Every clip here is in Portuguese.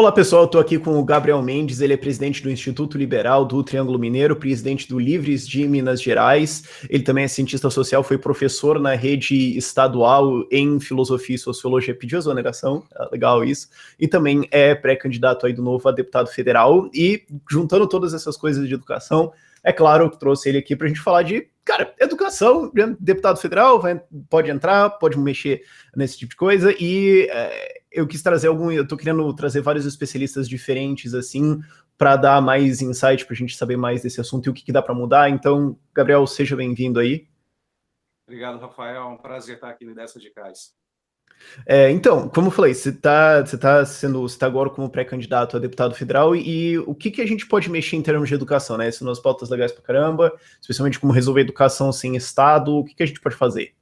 Olá pessoal, estou aqui com o Gabriel Mendes, ele é presidente do Instituto Liberal do Triângulo Mineiro, presidente do Livres de Minas Gerais, ele também é cientista social, foi professor na rede estadual em filosofia e sociologia, pediu exoneração, legal isso, e também é pré-candidato aí do Novo a deputado federal, e juntando todas essas coisas de educação, é claro que trouxe ele aqui para a gente falar de, cara, educação, deputado federal, pode entrar, pode mexer nesse tipo de coisa, e eu quis trazer eu tô querendo trazer vários especialistas diferentes, assim, para dar mais insight, para a gente saber mais desse assunto e o que dá para mudar. Então, Gabriel, seja bem-vindo aí. Obrigado, Rafael. É um prazer estar aqui no Ideias Radicais. Então, como eu falei, você tá agora como pré-candidato a deputado federal e o que a gente pode mexer em termos de educação, né? São umas pautas legais pra caramba, especialmente como resolver educação sem Estado, o que a gente pode fazer?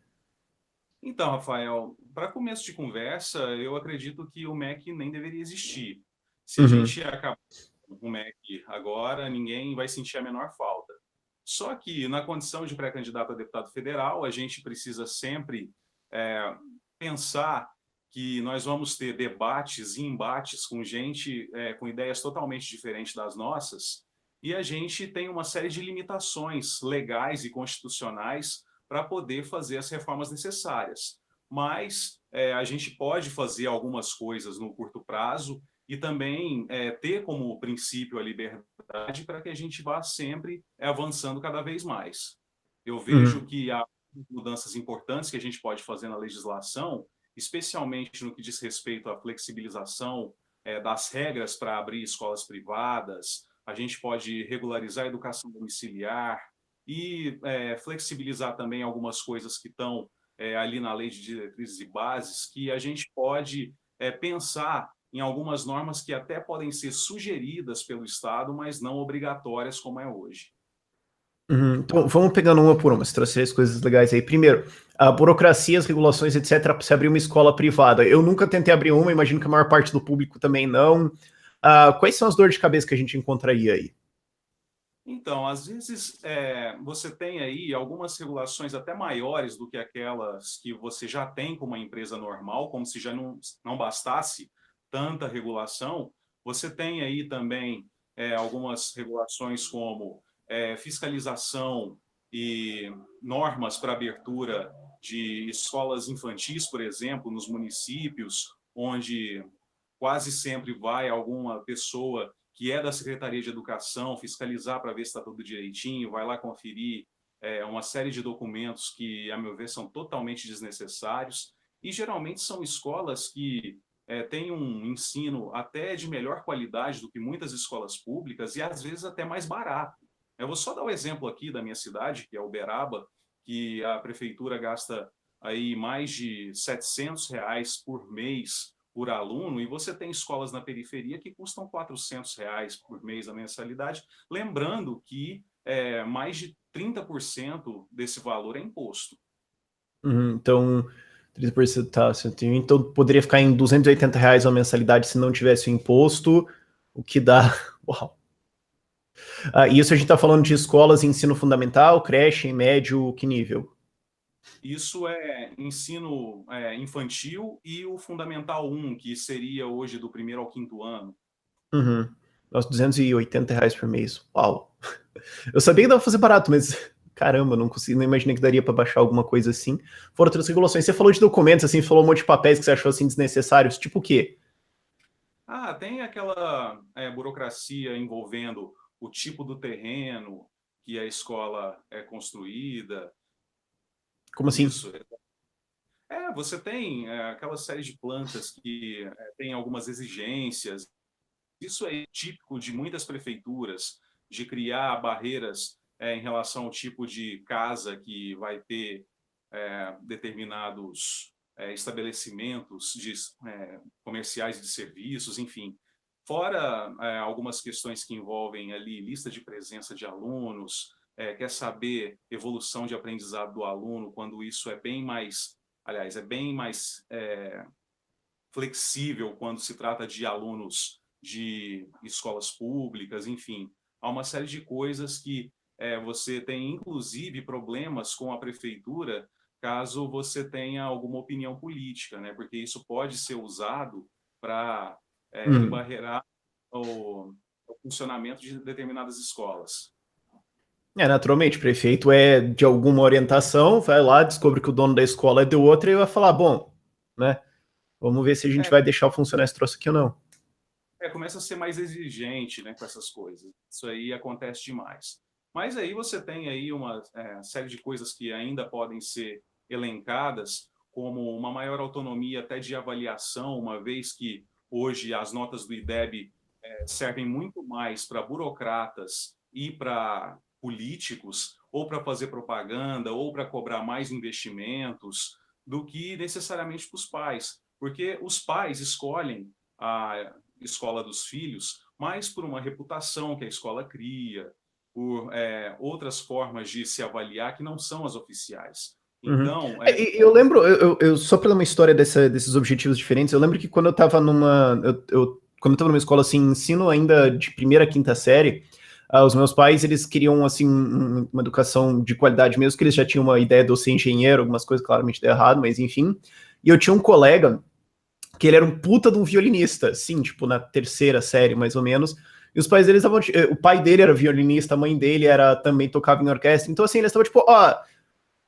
Então, Rafael, para começo de conversa, eu acredito que o MEC nem deveria existir. Se a Uhum. gente acabar com o MEC agora, ninguém vai sentir a menor falta. Só que, na condição de pré-candidato a deputado federal, a gente precisa sempre pensar que nós vamos ter debates e embates com gente com ideias totalmente diferentes das nossas, e a gente tem uma série de limitações legais e constitucionais para poder fazer as reformas necessárias. Mas a gente pode fazer algumas coisas no curto prazo e também ter como princípio a liberdade para que a gente vá sempre avançando cada vez mais. Eu vejo Uhum. que há mudanças importantes que a gente pode fazer na legislação, especialmente no que diz respeito à flexibilização das regras para abrir escolas privadas. A gente pode regularizar a educação domiciliar e flexibilizar também algumas coisas que estão ali na lei de diretrizes e bases, que a gente pode pensar em algumas normas que até podem ser sugeridas pelo Estado, mas não obrigatórias como é hoje. Uhum. Então, vamos pegando uma por uma, você trouxe três coisas legais aí. Primeiro, a burocracia, as regulações, etc., para se abrir uma escola privada. Eu nunca tentei abrir uma, imagino que a maior parte do público também não. Quais são as dores de cabeça que a gente encontraria aí? Então, às vezes, você tem aí algumas regulações até maiores do que aquelas que você já tem com uma empresa normal, como se já não bastasse tanta regulação. Você tem aí também algumas regulações como fiscalização e normas para abertura de escolas infantis, por exemplo, nos municípios, onde quase sempre vai alguma pessoa que é da Secretaria de Educação fiscalizar para ver se está tudo direitinho, vai lá conferir uma série de documentos que, a meu ver, são totalmente desnecessários, e geralmente são escolas que têm um ensino até de melhor qualidade do que muitas escolas públicas e, às vezes, até mais barato. Eu vou só dar o exemplo aqui da minha cidade, que é Uberaba, que a prefeitura gasta aí mais de R$ 700 por mês por aluno, e você tem escolas na periferia que custam R$ 400 por mês a mensalidade, lembrando que mais de 30% desse valor é imposto. Uhum. Então, 30% tá, então poderia ficar em R$ 280 a mensalidade se não tivesse o imposto, o que dá. Uau. Isso a gente está falando de escolas em ensino fundamental, creche, médio, que nível? Isso é ensino infantil e o Fundamental 1, que seria hoje do primeiro ao quinto ano. Uhum. Nossa, R$ 280 por mês. Uau. Eu sabia que dava pra fazer barato, mas caramba, não imaginei que daria para baixar alguma coisa assim. Fora outras regulações. Você falou de documentos, assim, falou um monte de papéis que você achou assim desnecessários. Tipo o quê? Tem aquela burocracia envolvendo o tipo do terreno que a escola é construída. Como assim? Isso. Você tem aquela série de plantas que tem algumas exigências. Isso é típico de muitas prefeituras, de criar barreiras em relação ao tipo de casa que vai ter determinados estabelecimentos comerciais e de serviços, enfim. Fora algumas questões que envolvem ali lista de presença de alunos, quer saber evolução de aprendizado do aluno, quando isso é bem mais, aliás, é bem mais flexível quando se trata de alunos de escolas públicas, enfim. Há uma série de coisas que você tem, inclusive, problemas com a prefeitura caso você tenha alguma opinião política, né? Porque isso pode ser usado para Hum. embarrear o funcionamento de determinadas escolas. Naturalmente, o prefeito é de alguma orientação, vai lá, descobre que o dono da escola é de outra e vai falar, bom, né, vamos ver se a gente É, vai deixar funcionar esse troço aqui ou não. começa a ser mais exigente, né, com essas coisas. Isso aí acontece demais. Mas aí você tem aí uma série de coisas que ainda podem ser elencadas, como uma maior autonomia até de avaliação, uma vez que hoje as notas do IDEB servem muito mais para burocratas e para políticos, ou para fazer propaganda, ou para cobrar mais investimentos, do que necessariamente para os pais. Porque os pais escolhem a escola dos filhos mais por uma reputação que a escola cria, por outras formas de se avaliar que não são as oficiais. Uhum. Então, Eu lembro, só para dar uma história desses objetivos diferentes, eu lembro que quando eu estava quando eu estava numa escola assim, ensino ainda de primeira a quinta série, os meus pais, eles queriam, assim, uma educação de qualidade mesmo, que eles já tinham uma ideia de eu ser engenheiro, algumas coisas claramente deu errado, mas enfim. E eu tinha um colega que ele era um puta de um violinista, sim, tipo, na terceira série, mais ou menos. E os pais deles estavam, o pai dele era violinista, a mãe dele era também tocava em orquestra, então assim, eles estavam tipo, ó,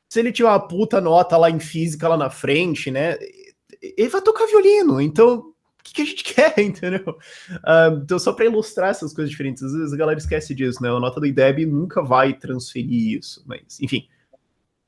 se ele tiver uma puta nota lá em física lá na frente, né, ele vai tocar violino, então o que a gente quer, entendeu? Então, só para ilustrar essas coisas diferentes, às vezes a galera esquece disso, né? A nota do IDEB nunca vai transferir isso, mas, enfim.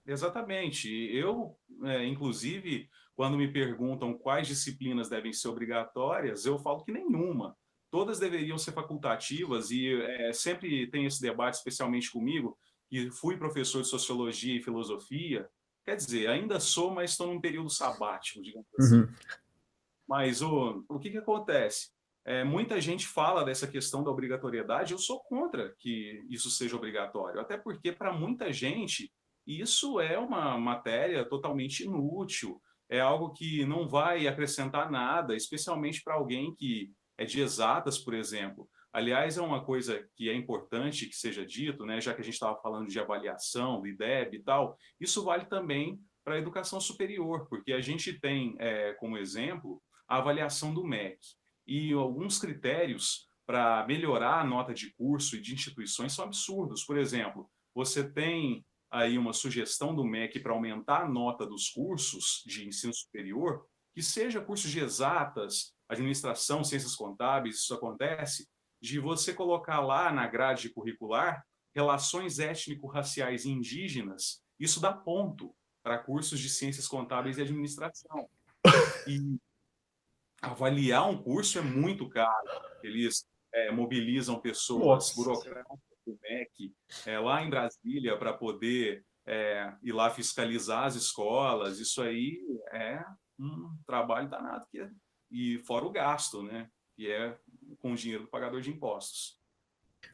exatamente. Eu, inclusive, quando me perguntam quais disciplinas devem ser obrigatórias, eu falo que nenhuma. Todas deveriam ser facultativas e sempre tem esse debate, especialmente comigo, que fui professor de sociologia e filosofia. Quer dizer, ainda sou, mas estou num período sabático, digamos assim. Uhum. Mas o que acontece? Muita gente fala dessa questão da obrigatoriedade, eu sou contra que isso seja obrigatório, até porque para muita gente isso é uma matéria totalmente inútil, é algo que não vai acrescentar nada, especialmente para alguém que é de exatas, por exemplo. Aliás, é uma coisa que é importante que seja dito, né, já que a gente estava falando de avaliação, do IDEB e tal, isso vale também para a educação superior, porque a gente tem como exemplo a avaliação do MEC. E alguns critérios para melhorar a nota de curso e de instituições são absurdos. Por exemplo, você tem aí uma sugestão do MEC para aumentar a nota dos cursos de ensino superior, que seja cursos de exatas, administração, ciências contábeis, isso acontece, de você colocar lá na grade curricular relações étnico-raciais e indígenas, isso dá ponto para cursos de ciências contábeis e administração. E avaliar um curso é muito caro. Eles mobilizam pessoas Nossa. burocratas do MEC lá em Brasília para poder ir lá fiscalizar as escolas. Isso aí é um trabalho danado. E fora o gasto, né? Que é com o dinheiro do pagador de impostos.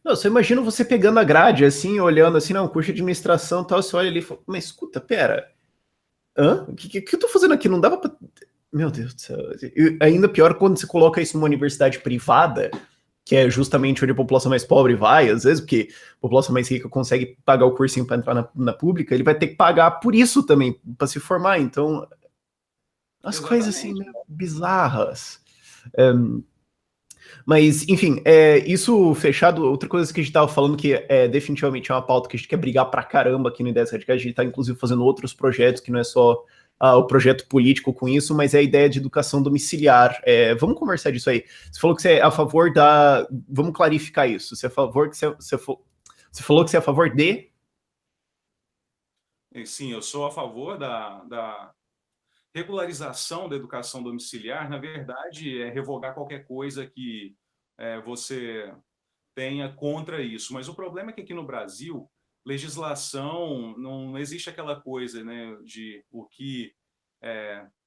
Não, você imagina você pegando a grade, assim, olhando assim, não, curso de administração e tal, você olha ali e fala, mas escuta, pera, hã? O que eu tô fazendo aqui? Não dava pra... Meu Deus do céu. E ainda pior quando você coloca isso numa universidade privada, que é justamente onde a população mais pobre vai, às vezes, porque a população mais rica consegue pagar o cursinho para entrar na pública, ele vai ter que pagar por isso também, para se formar. Então, as coisas assim, Exatamente. meio bizarras. Mas, enfim, isso fechado, outra coisa que a gente tava falando que definitivamente é uma pauta que a gente quer brigar pra caramba aqui no Ideias Radicais, a gente tá inclusive fazendo outros projetos que não é só o projeto político com isso, mas é a ideia de educação domiciliar. Vamos conversar disso aí. Você falou que você é a favor da... Vamos clarificar isso. Você é a favor que você falou que você é a favor de... Sim, eu sou a favor da regularização da educação domiciliar. Na verdade, é revogar qualquer coisa que você tenha contra isso. Mas o problema é que aqui no Brasil, legislação, não existe aquela coisa, né, de o que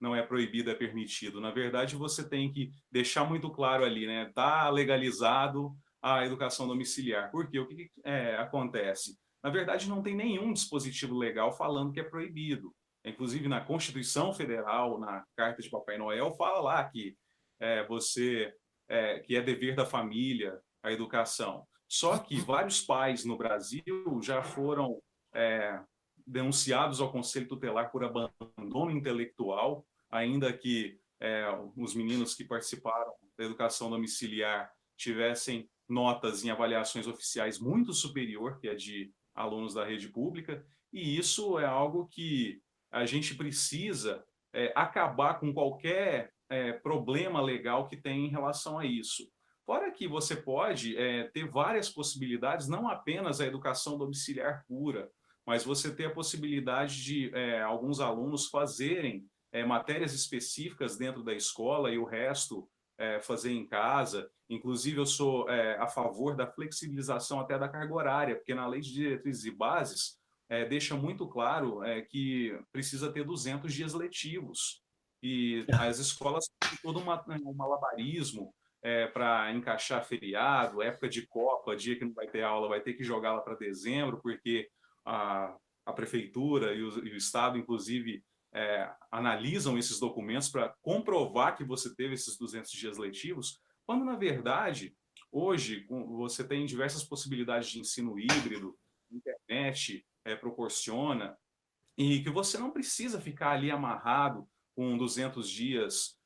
não é proibido é permitido. Na verdade, você tem que deixar muito claro ali, né, está legalizado a educação domiciliar. Porque o que acontece? Na verdade, não tem nenhum dispositivo legal falando que é proibido. Inclusive, na Constituição Federal, na Carta de Papai Noel, fala lá que que é dever da família a educação. Só que vários pais no Brasil já foram denunciados ao Conselho Tutelar por abandono intelectual, ainda que os meninos que participaram da educação domiciliar tivessem notas em avaliações oficiais muito superior que a de alunos da rede pública, e isso é algo que a gente precisa acabar com qualquer problema legal que tem em relação a isso. Fora que você pode ter várias possibilidades, não apenas a educação domiciliar pura, mas você ter a possibilidade de alguns alunos fazerem matérias específicas dentro da escola e o resto fazer em casa. Inclusive, eu sou a favor da flexibilização até da carga horária, porque na Lei de Diretrizes e Bases deixa muito claro que precisa ter 200 dias letivos. E as escolas têm todo um malabarismo para encaixar feriado, época de Copa, dia que não vai ter aula, vai ter que jogá-la para dezembro, porque a prefeitura e o Estado, inclusive, analisam esses documentos para comprovar que você teve esses 200 dias letivos, quando, na verdade, hoje você tem diversas possibilidades de ensino híbrido, a internet proporciona, e que você não precisa ficar ali amarrado com 200 dias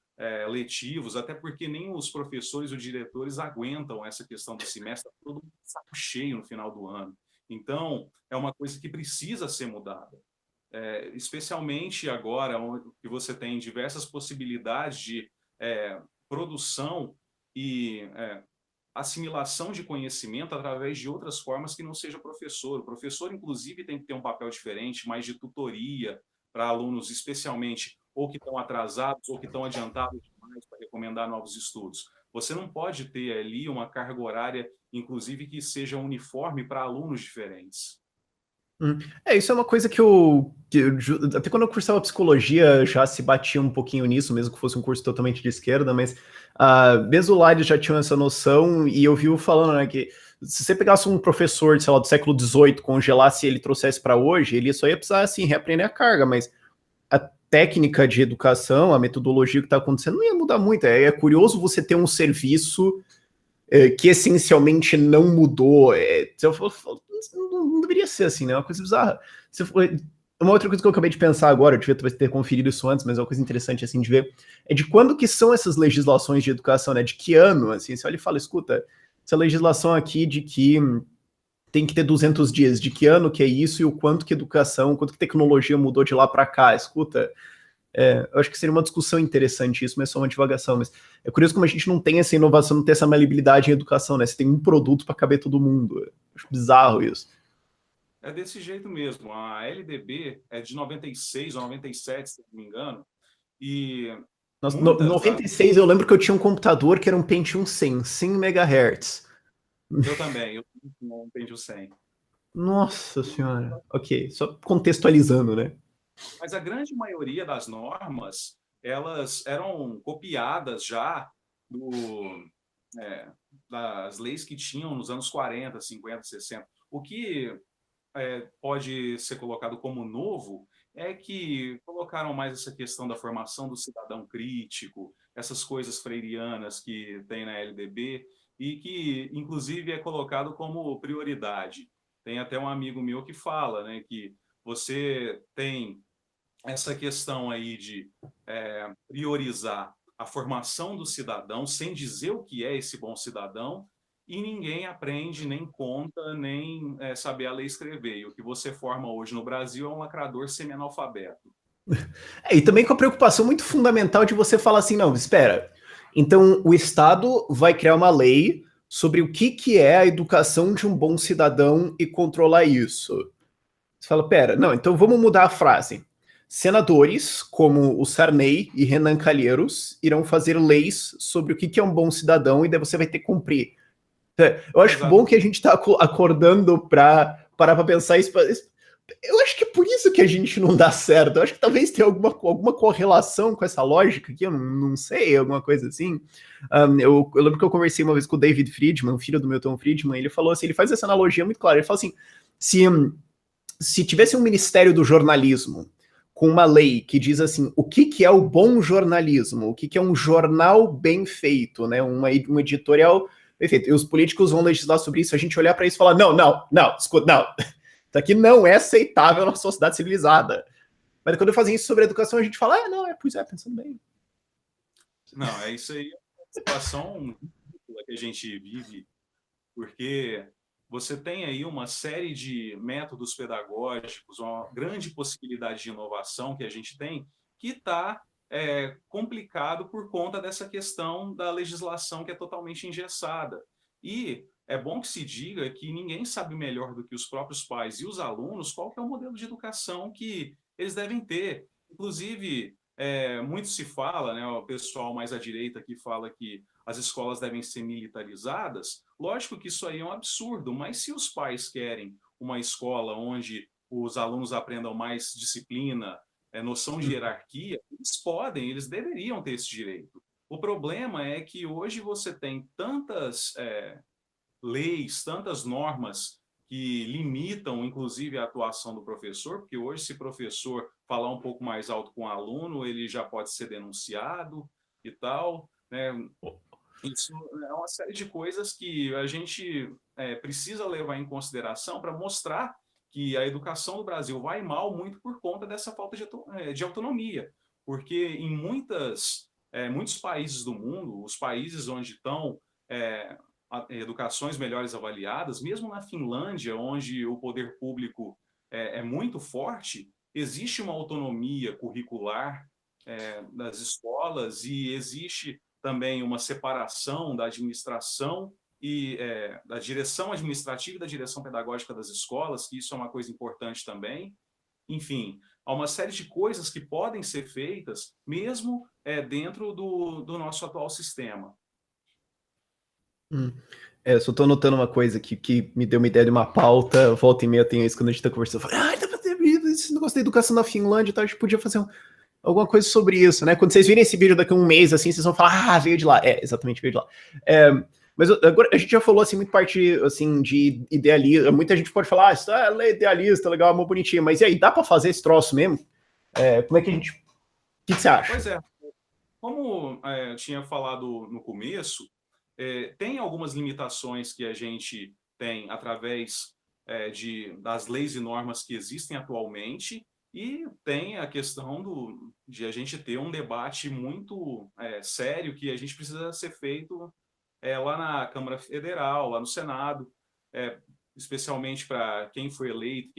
letivos, até porque nem os professores ou diretores aguentam essa questão do semestre, todo mundo saco cheio no final do ano. Então, é uma coisa que precisa ser mudada. Especialmente agora, onde você tem diversas possibilidades de produção e assimilação de conhecimento através de outras formas que não seja professor. O professor, inclusive, tem que ter um papel diferente, mais de tutoria para alunos, especialmente, ou que estão atrasados ou que estão adiantados demais para recomendar novos estudos. Você não pode ter ali uma carga horária, inclusive, que seja uniforme para alunos diferentes. Isso é uma coisa até quando eu cursava psicologia já se batia um pouquinho nisso, mesmo que fosse um curso totalmente de esquerda, mas mesmo lá eles já tinham essa noção, e eu vi falando, né, que se você pegasse um professor, sei lá, do século XVIII, congelasse e ele trouxesse para hoje, ele só ia precisar, assim, reaprender a carga, mas a técnica de educação, a metodologia que está acontecendo não ia mudar muito. É curioso você ter um serviço que essencialmente não mudou. Não deveria ser assim, né? É uma coisa bizarra. Uma outra coisa que eu acabei de pensar agora, eu devia ter conferido isso antes, mas é uma coisa interessante assim de ver, é de quando que são essas legislações de educação, né? De que ano, assim, você olha e fala, escuta, essa legislação aqui de que tem que ter 200 dias, de que ano que é isso e o quanto que educação, quanto que tecnologia mudou de lá para cá, escuta. Eu acho que seria uma discussão interessante isso, mas é só uma divagação. Mas é curioso como a gente não tem essa inovação, não tem essa maleabilidade em educação, né? Você tem um produto para caber todo mundo. Eu acho bizarro isso. É desse jeito mesmo. A LDB é de 96 ou 97, se não me engano. E Nossa, 96 eu lembro que eu tinha um computador que era um Pentium 100 MHz. Eu também, eu tinha um Pentium 100. Nossa senhora. Ok, só contextualizando, né? Mas a grande maioria das normas, elas eram copiadas já das leis que tinham nos anos 40, 50, 60. O que pode ser colocado como novo é que colocaram mais essa questão da formação do cidadão crítico, essas coisas freirianas que tem na LDB e que, inclusive, é colocado como prioridade. Tem até um amigo meu que fala, né, que você tem essa questão aí de priorizar a formação do cidadão sem dizer o que é esse bom cidadão, e ninguém aprende, nem conta, nem saber a ler e escrever. E o que você forma hoje no Brasil é um lacrador semi-analfabeto. E também com a preocupação muito fundamental de você falar assim, não, espera, então o Estado vai criar uma lei sobre o que é a educação de um bom cidadão e controlar isso. Você fala, pera, não, então vamos mudar a frase. Senadores, como o Sarney e Renan Calheiros, irão fazer leis sobre o que é um bom cidadão e daí você vai ter que cumprir. Eu acho bom que a gente está acordando para parar para pensar isso. Eu acho que é por isso que a gente não dá certo. Eu acho que talvez tenha alguma correlação com essa lógica aqui, eu não sei, alguma coisa assim. Eu lembro que eu conversei uma vez com o David Friedman, filho do Milton Friedman, ele falou assim, ele faz essa analogia muito clara, ele fala assim, se tivesse um ministério do jornalismo com uma lei que diz assim, o que é o bom jornalismo, o que é um jornal bem feito, né, um editorial bem feito, e os políticos vão legislar sobre isso, a gente olhar para isso e falar, não, escuta, não, isso aqui não é aceitável na sociedade civilizada. Mas quando fazem isso sobre educação, a gente fala, pois é, pensando bem. Não, é isso aí, é uma situação ridícula que a gente vive, porque você tem aí uma série de métodos pedagógicos, uma grande possibilidade de inovação que a gente tem, que está complicado por conta dessa questão da legislação que é totalmente engessada. E é bom que se diga que ninguém sabe melhor do que os próprios pais e os alunos qual que é o modelo de educação que eles devem ter. Inclusive, muito se fala, né, o pessoal mais à direita que fala que as escolas devem ser militarizadas. Lógico que isso aí é um absurdo, mas se os pais querem uma escola onde os alunos aprendam mais disciplina, noção de hierarquia, eles podem, eles deveriam ter esse direito. O problema é que hoje você tem tantas leis, tantas normas que limitam, inclusive, a atuação do professor, porque hoje, se o professor falar um pouco mais alto com o aluno, ele já pode ser denunciado e tal, né? Isso é uma série de coisas que a gente precisa levar em consideração para mostrar que a educação do Brasil vai mal muito por conta dessa falta de autonomia. Porque em muitos países do mundo, os países onde estão educações melhores avaliadas, mesmo na Finlândia, onde o poder público é muito forte, existe uma autonomia curricular das escolas e existe também uma separação da administração e da direção administrativa e da direção pedagógica das escolas, que isso é uma coisa importante também. Enfim, há uma série de coisas que podem ser feitas mesmo dentro do nosso atual sistema. Só tô notando uma coisa que me deu uma ideia de uma pauta, volta e meia tem isso quando a gente tá conversando, eu falo, dá pra ter esse negócio da educação na Finlândia e tal, a gente podia fazer alguma coisa sobre isso, né? Quando vocês virem esse vídeo daqui a um mês, assim, vocês vão falar, veio de lá. Exatamente, veio de lá. Mas agora a gente já falou, assim, muito parte, assim, de idealismo. Muita gente pode falar, isso é idealista, legal, muito bonitinho. Mas e aí, dá pra fazer esse troço mesmo? Como é que a gente... O que você acha? Pois é. Como eu tinha falado no começo, tem algumas limitações que a gente tem através das leis e normas que existem atualmente, e tem a questão de a gente ter um debate muito sério que a gente precisa ser feito lá na Câmara Federal, lá no Senado, especialmente para quem foi eleito,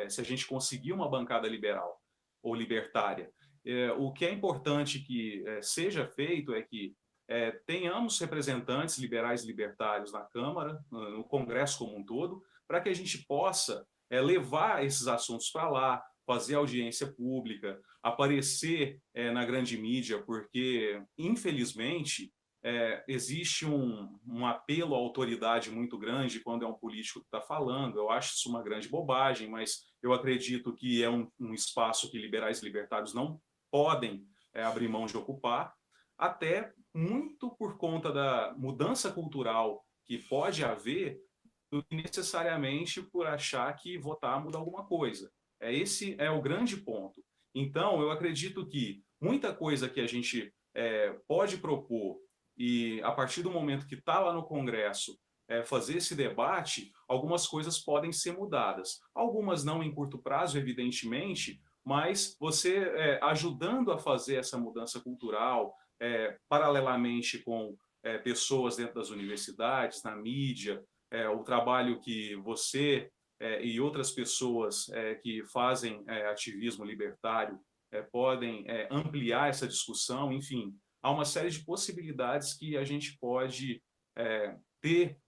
se a gente conseguir uma bancada liberal ou libertária. O que é importante que seja feito é que tenhamos representantes liberais e libertários na Câmara, no Congresso como um todo, para que a gente possa levar esses assuntos para lá, fazer audiência pública, aparecer na grande mídia, porque, infelizmente, existe um apelo à autoridade muito grande quando é um político que está falando. Eu acho isso uma grande bobagem, mas eu acredito que é um espaço que liberais e libertários não podem abrir mão de ocupar, até muito por conta da mudança cultural que pode haver, do que necessariamente por achar que votar muda alguma coisa. Esse é o grande ponto. Então, eu acredito que muita coisa que a gente pode propor e, a partir do momento que está lá no Congresso, fazer esse debate, algumas coisas podem ser mudadas. Algumas não em curto prazo, evidentemente, mas você ajudando a fazer essa mudança cultural, paralelamente com pessoas dentro das universidades, na mídia, o trabalho que você e outras pessoas que fazem ativismo libertário podem ampliar essa discussão, enfim, há uma série de possibilidades que a gente pode ter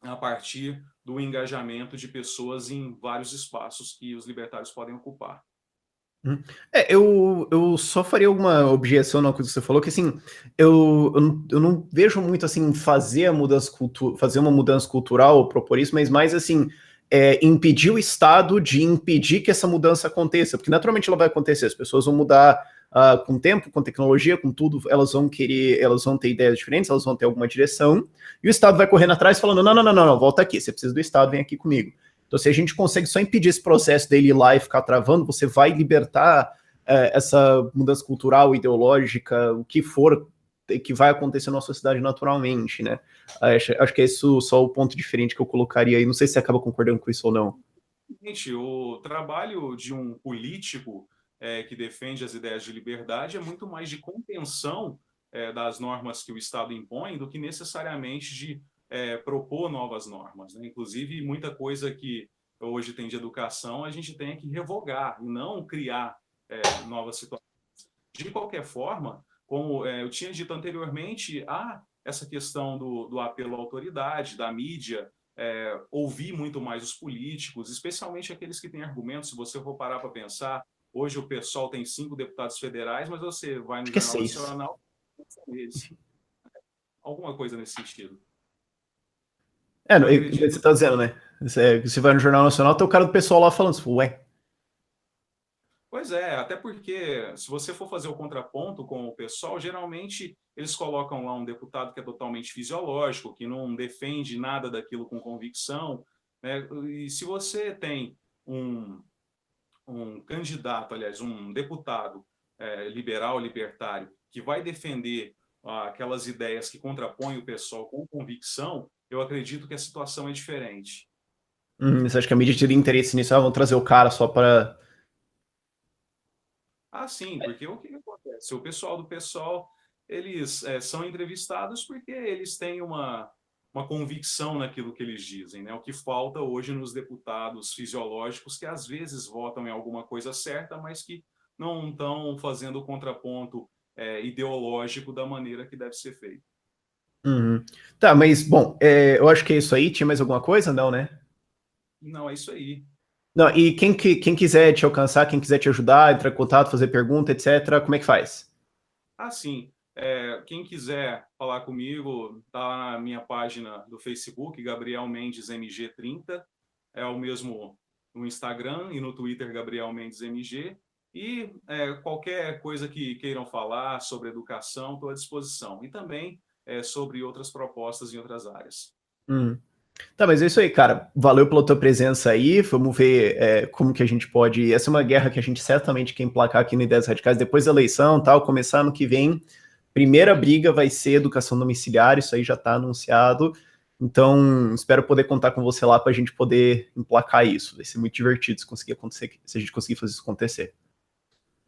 a partir do engajamento de pessoas em vários espaços que os libertários podem ocupar. Eu só faria alguma objeção na coisa que você falou, que assim, eu não vejo muito assim fazer fazer uma mudança cultural ou propor isso, mas mais assim, impedir o Estado de impedir que essa mudança aconteça, porque naturalmente ela vai acontecer, as pessoas vão mudar com o tempo, com tecnologia, com tudo, elas vão ter ideias diferentes, elas vão ter alguma direção, e o Estado vai correndo atrás falando, não, volta aqui, você precisa do Estado, vem aqui comigo. Então, se a gente consegue só impedir esse processo dele ir lá e ficar travando, você vai libertar essa mudança cultural, ideológica, o que for que vai acontecer na nossa sociedade naturalmente, né? Acho que é isso só o ponto diferente que eu colocaria aí. Não sei se você acaba concordando com isso ou não. Gente, o trabalho de um político que defende as ideias de liberdade é muito mais de contenção das normas que o Estado impõe do que necessariamente de propor novas normas, né? Inclusive, muita coisa que hoje tem de educação, a gente tem que revogar e não criar novas situações. De qualquer forma, como eu tinha dito anteriormente, há essa questão do apelo à autoridade, da mídia, ouvir muito mais os políticos, especialmente aqueles que têm argumentos. Se você for parar para pensar, hoje o PSOL tem 5 deputados federais, mas você vai no Acho que é Jornal 6. Nacional, eles. Alguma coisa nesse sentido. Eu Você acredito está dizendo, né? Você vai no Jornal Nacional, tem o cara do pessoal lá falando, ué. Pois é, até porque se você for fazer o contraponto com o pessoal, geralmente eles colocam lá um deputado que é totalmente fisiológico, que não defende nada daquilo com convicção, né? E se você tem um candidato, aliás, um deputado liberal, libertário, que vai defender aquelas ideias que contrapõem o pessoal com convicção, eu acredito que a situação é diferente. Você acha que a mídia teria interesse nisso? Vamos trazer o cara só para... Ah, sim, porque o que acontece? O pessoal do PSOL, eles são entrevistados porque eles têm uma convicção naquilo que eles dizem, né? O que falta hoje nos deputados fisiológicos que às vezes votam em alguma coisa certa, mas que não estão fazendo o contraponto ideológico da maneira que deve ser feito. Uhum. Tá, mas, bom, eu acho que é isso aí. Tinha mais alguma coisa? Não, né? Não, é isso aí. Não, e quem quiser te alcançar, quem quiser te ajudar, entrar em contato, fazer pergunta, etc., como é que faz? Ah, sim. Quem quiser falar comigo, tá na minha página do Facebook, Gabriel Mendes MG30. É o mesmo no Instagram e no Twitter, Gabriel Mendes MG. E qualquer coisa que queiram falar sobre educação, estou à disposição. E também sobre outras propostas em outras áreas. Tá, mas é isso aí, cara. Valeu pela tua presença aí. Vamos ver como que a gente pode. Essa é uma guerra que a gente certamente quer emplacar aqui no Ideias Radicais depois da eleição, tal. Começar ano que vem. Primeira briga vai ser educação domiciliar. Isso aí já está anunciado. Então, espero poder contar com você lá para a gente poder emplacar isso. Vai ser muito divertido se conseguir acontecer, se a gente conseguir fazer isso acontecer.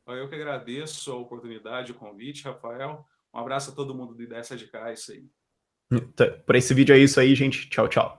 Eu que agradeço a oportunidade, o convite, Rafael. Um abraço a todo mundo do Ideias Radicais aí. Então, por esse vídeo é isso aí, gente. Tchau, tchau.